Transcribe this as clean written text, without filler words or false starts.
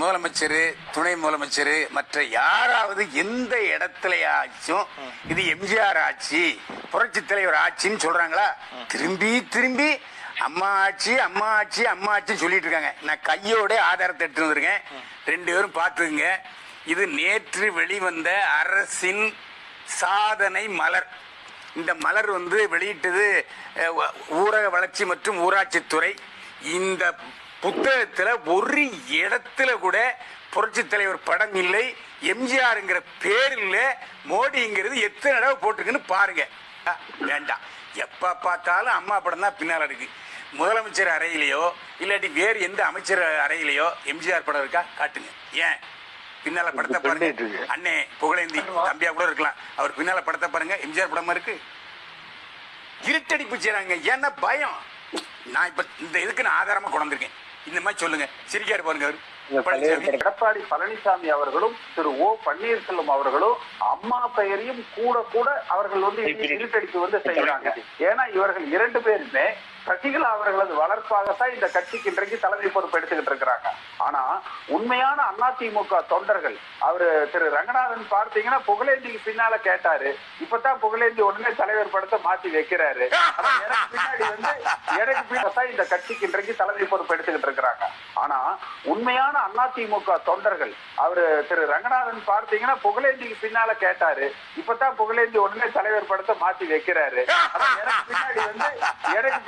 முதலமைச்சர், துணை முதலமைச்சர், மற்ற யாராவது எந்த இடத்துலயாச்சும் இது எம்ஜிஆர் ஆட்சி, புரட்சி தலைவர் ஆட்சின்னு சொல்றாங்களா? திரும்பி திரும்பி அம்மா ஆட்சி, அம்மா ஆட்சி, அம்மா ஆட்சின்னு சொல்லிட்டு இருக்காங்க. நான் கையோட ஆதாரத்தை எடுத்து வந்திருக்கேன், 2 பேரும் பார்த்துக்குங்க. இது நேற்று வெளிவந்த அரசின் சாதனை மலர். இந்த மலர் வெளியிட்டது ஊரக வளர்ச்சி மற்றும் ஊராட்சித்துறை. இந்த புத்தகத்தில் ஒரு இடத்துல கூட புரட்சி தலைவர் படம் இல்லை, எம்ஜிஆர்ங்கிற பேர் இல்லை, மோடிங்கிறது எத்தனை தடவை போட்டிருக்குன்னு பாருங்க. வேண்டாம், எப்ப பார்த்தாலும் அம்மா படம் தான் பின்னால் இருக்கு. முதலமைச்சர் அறையிலையோ இல்லாட்டி வேறு எந்த அமைச்சர் அறையிலையோ எம்ஜிஆர் படம் இருக்கா? காட்டுங்க. ஏன் பின்னால படத்தை பாருங்க. அண்ணே புகழேந்தி தம்பியா கூட இருக்கலாம், அவர் பின்னால படத்தை பாருங்க, எம்ஜிஆர் படமா இருக்கு. இருட்டடிப்பு செய்றாங்க. ஏன்னா பயம். நான் இப்ப இந்த இதுக்கு நான் ஆதாரமா கொண்டு வந்திருக்கேன். இந்த மாதிரி சொல்லுங்க. சிரிக்காரு பாருங்க. எடப்பாடி பழனிசாமி அவர்களும் திரு ஓ பன்னீர்செல்வம் அவர்களும் அம்மா பெயரையும் கூட கூட அவர்கள் இருட்டடிப்பு செய்யறாங்க. ஏன்னா இவர்கள் 2 பேருமே சசிகலா அவர்களது வளர்ப்பாகத்தான் இந்த கட்சிக்கு இன்றைக்கு தலைமை பொறுப்பு எடுத்துக்கிட்டு இருக்கிறாங்க. ஆனா உண்மையான அதிமுக தொண்டர்கள் அவரு திரு ரங்கநாதன் பார்த்தீங்கன்னா புகழேந்திக்கு பின்னால கேட்டாரு. இப்பதான் புகழேந்தி உடனே தலைவர் படத்தை மாத்தி வைக்கிறாரு. எனக்கு பின்னாடி எனக்கு பின்னாடி இந்த கட்சிக்கு இன்றைக்கு தலைமை பொறுப்பு எடுத்துக்கிட்டு இருக்கிறாங்க. ஆனா உண்மையான அதிமுக தொண்டர்கள் அவரு திரு ரங்கநாதன் பார்த்தீங்கன்னா புகழேந்திக்கு பின்னால கேட்டாரு. இப்பதான் புகழேந்தி உடனே தலைவர் படத்தை மாத்தி வைக்கிறாரு. எனக்கு பின்னாடி எனக்கு